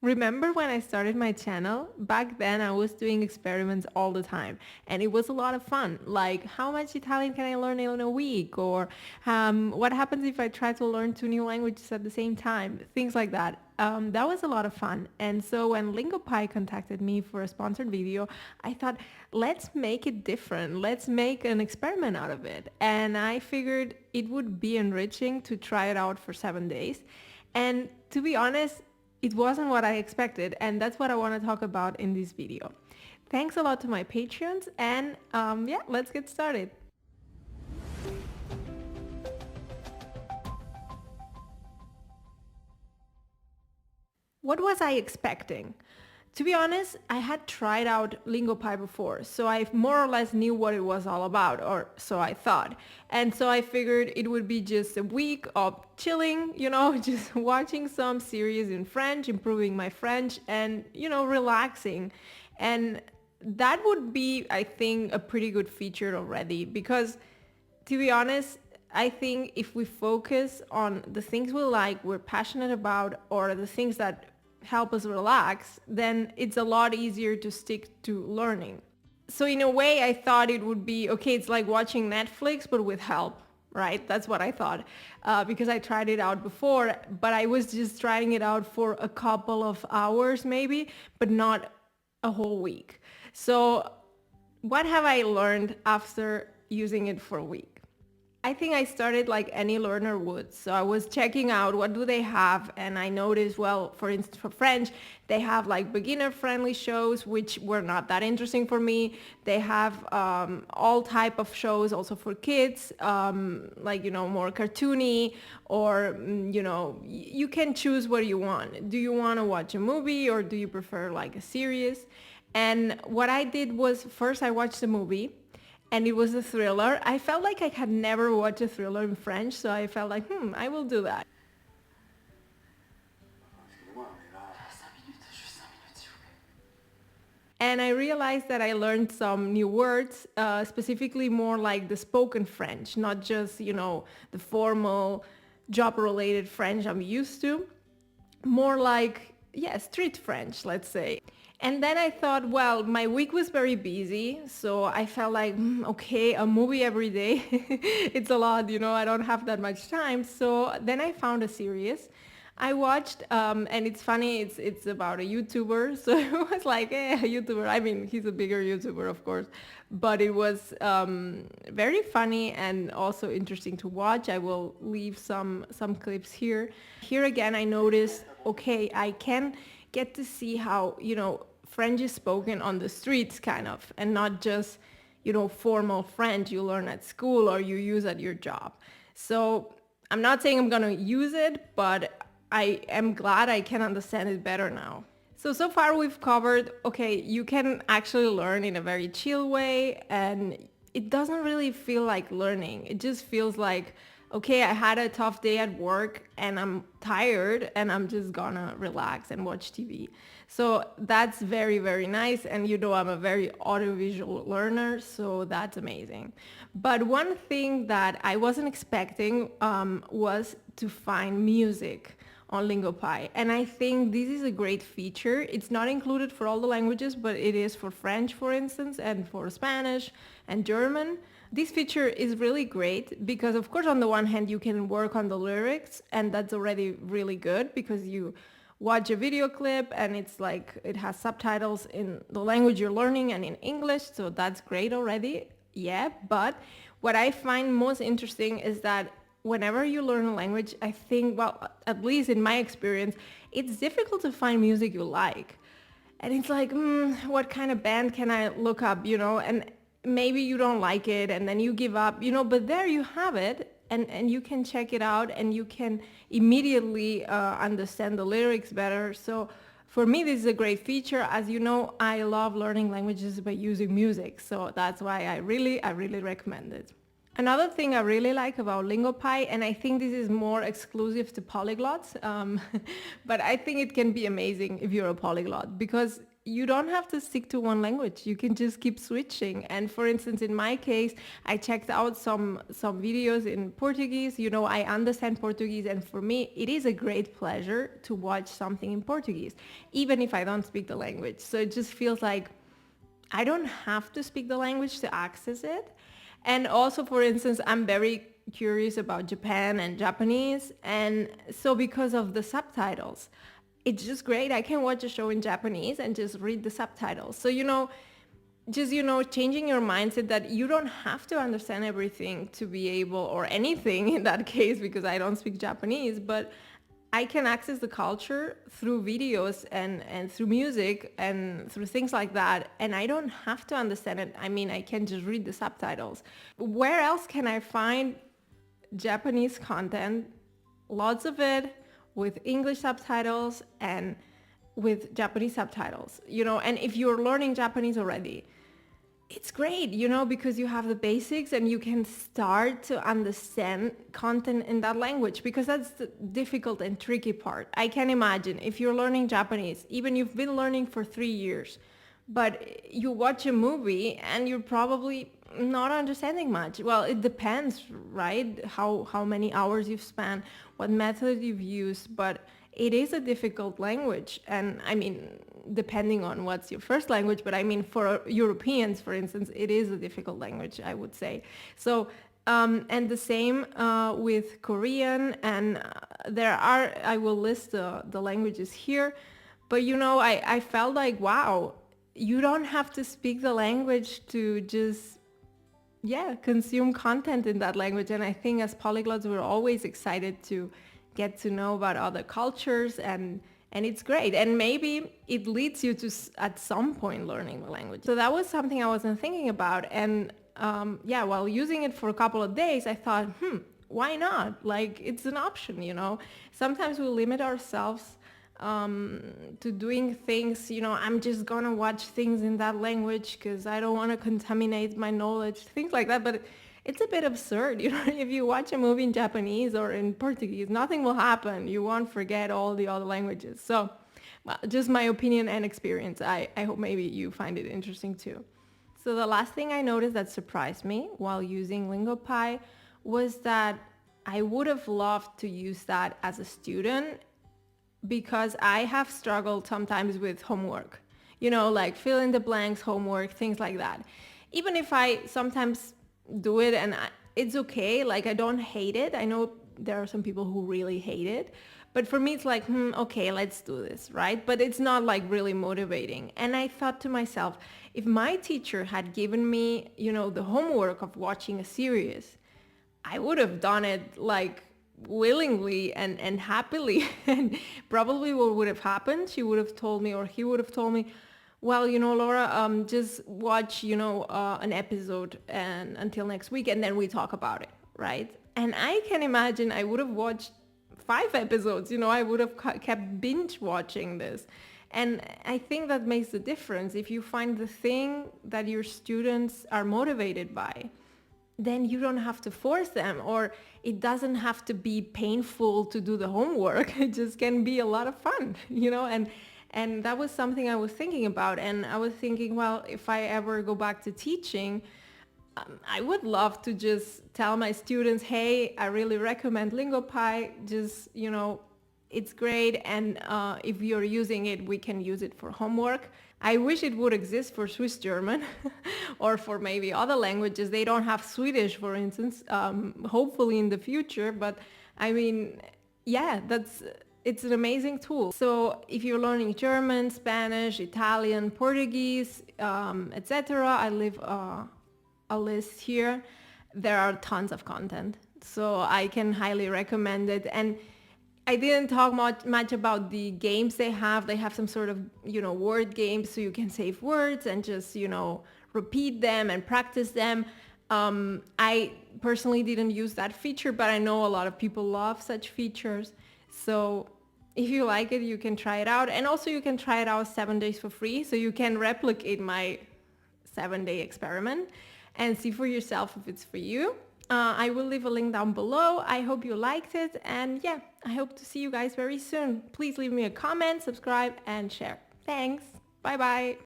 Remember when I started my channel? Back then I was doing experiments all the time and it was a lot of fun. Like how much Italian can I learn in a week? Or what happens if I try to learn two new languages at the same time? Things like that. That was a lot of fun. And so when Lingopie contacted me for a sponsored video, I thought, let's make it different. Let's make an experiment out of it. And I figured it would be enriching to try it out for 7 days. And to be honest, it wasn't what I expected, and that's what I want to talk about in this video. Thanks a lot to my Patreons, and yeah, let's get started. What was I expecting? To be honest, I had tried out Lingopie before, so I more or less knew what it was all about, or so I thought. And so I figured it would be just a week of chilling, just watching some series in French, improving my French, and, relaxing. And that would be, I think, a pretty good feature already, because to be honest, I think if we focus on the things we like, we're passionate about, or the things that help us relax, then it's a lot easier to stick to learning. So in a way, I thought it would be, okay, it's like watching Netflix, but with help, right? That's what I thought, because I tried it out before, but I was just trying it out for a couple of hours maybe, but not a whole week. So what have I learned after using it for a week? I think I started like any learner would. So I was checking out what do they have, and I noticed, well, for instance, for French, they have like beginner-friendly shows, which were not that interesting for me. They have all type of shows also for kids, like, more cartoony, or, you can choose what you want. Do you want to watch a movie, or do you prefer like a series? And what I did was first I watched the movie, and it was a thriller. I felt like I had never watched a thriller in French, so I felt like, I will do that. And I realized that I learned some new words, specifically more like the spoken French, not just, the formal job-related French I'm used to, more like, yeah, street French, let's say. And then I thought, well, my week was very busy, so I felt like, okay, a movie every day, it's a lot, I don't have that much time. So then I found a series. I watched, and it's funny, it's about a YouTuber, so it was like, a YouTuber. I mean, he's a bigger YouTuber, of course, but it was very funny and also interesting to watch. I will leave some clips here. Here again, I noticed, okay, I can get to see how, French is spoken on the streets, kind of, and not just, formal French you learn at school or you use at your job. So I'm not saying I'm going to use it, but I am glad I can understand it better now. So far we've covered, okay, you can actually learn in a very chill way, and it doesn't really feel like learning. It just feels like, okay, I had a tough day at work and I'm tired and I'm just gonna relax and watch TV. So that's very, very nice. And I'm a very audiovisual learner, so that's amazing. But one thing that I wasn't expecting was to find music on Lingopie. And I think this is a great feature. It's not included for all the languages, but it is for French, for instance, and for Spanish and German. This feature is really great because, of course, on the one hand, you can work on the lyrics, and that's already really good because you watch a video clip and it's like it has subtitles in the language you're learning and in English, so that's great already. Yeah, but what I find most interesting is that whenever you learn a language, I think, well, at least in my experience, it's difficult to find music you like. And it's like, what kind of band can I look up, and maybe you don't like it and then you give up, but there you have it. And you can check it out and you can immediately understand the lyrics better. So for me, this is a great feature. As you know, I love learning languages by using music. So that's why I really recommend it. Another thing I really like about Lingopie, and I think this is more exclusive to polyglots, but I think it can be amazing if you're a polyglot because you don't have to stick to one language. You can just keep switching. And for instance, in my case, I checked out some videos in Portuguese. You know, I understand Portuguese, and for me, it is a great pleasure to watch something in Portuguese, even if I don't speak the language. So it just feels like I don't have to speak the language to access it. And also, for instance, I'm very curious about Japan and Japanese. And so because of the subtitles, it's just great. I can watch a show in Japanese and just read the subtitles. So, changing your mindset that you don't have to understand everything to be able, or anything in that case, because I don't speak Japanese, but I can access the culture through videos and through music and through things like that. And I don't have to understand it. I mean, I can just read the subtitles. Where else can I find Japanese content? Lots of it with English subtitles and with Japanese subtitles, and if you're learning Japanese already, it's great, because you have the basics and you can start to understand content in that language, because that's the difficult and tricky part. I can imagine if you're learning Japanese, even you've been learning for 3 years, but you watch a movie and you're probably not understanding much. Well, it depends, right? How many hours you've spent, what method you've used, but it is a difficult language. And I mean, depending on what's your first language, but I mean, for Europeans, for instance, it is a difficult language, I would say. So, and the same with Korean, and I will list the languages here, but I felt like, wow, you don't have to speak the language to just consume content in that language. And I think as polyglots, we're always excited to get to know about other cultures, and it's great. And maybe it leads you to at some point learning the language. So that was something I wasn't thinking about. And while using it for a couple of days, I thought, why not? Like, it's an option, Sometimes we limit ourselves to doing things, I'm just gonna watch things in that language because I don't want to contaminate my knowledge, things like that. But it's a bit absurd, if you watch a movie in Japanese or in Portuguese, nothing will happen. You won't forget all the other languages. So, well, just my opinion and experience. I hope maybe you find it interesting too. So the last thing I noticed that surprised me while using Lingopie was that I would have loved to use that as a student, because I have struggled sometimes with homework, like fill in the blanks, homework, things like that. Even if I sometimes do it and it's okay, like I don't hate it. I know there are some people who really hate it, but for me it's like, okay, let's do this, right? But it's not like really motivating. And I thought to myself, if my teacher had given me, the homework of watching a series, I would have done it like willingly and happily. And probably what would have happened, she would have told me, or he would have told me, well, Laura, just watch, an episode and until next week, and then we talk about it, right? And I can imagine I would have watched 5 episodes, I would have kept binge watching this. And I think that makes the difference. If you find the thing that your students are motivated by, then you don't have to force them, or it doesn't have to be painful to do the homework. It just can be a lot of fun, and that was something I was thinking about. And I was thinking, well, if I ever go back to teaching, I would love to just tell my students, hey, I really recommend Lingopie. Just, it's great. And if you're using it, we can use it for homework. I wish it would exist for Swiss German or for maybe other languages. They don't have Swedish, for instance, hopefully in the future. But I mean, it's an amazing tool. So if you're learning German, Spanish, Italian, Portuguese, etc., I leave a list here. There are tons of content, so I can highly recommend it. And I didn't talk much about the games they have. They have some sort of, word games, so you can save words and just, repeat them and practice them. I personally didn't use that feature, but I know a lot of people love such features. So if you like it, you can try it out. And also you can try it out 7 days for free. So you can replicate my 7-day experiment and see for yourself if it's for you. I will leave a link down below. I hope you liked it. And I hope to see you guys very soon. Please leave me a comment, subscribe, and share. Thanks. Bye bye.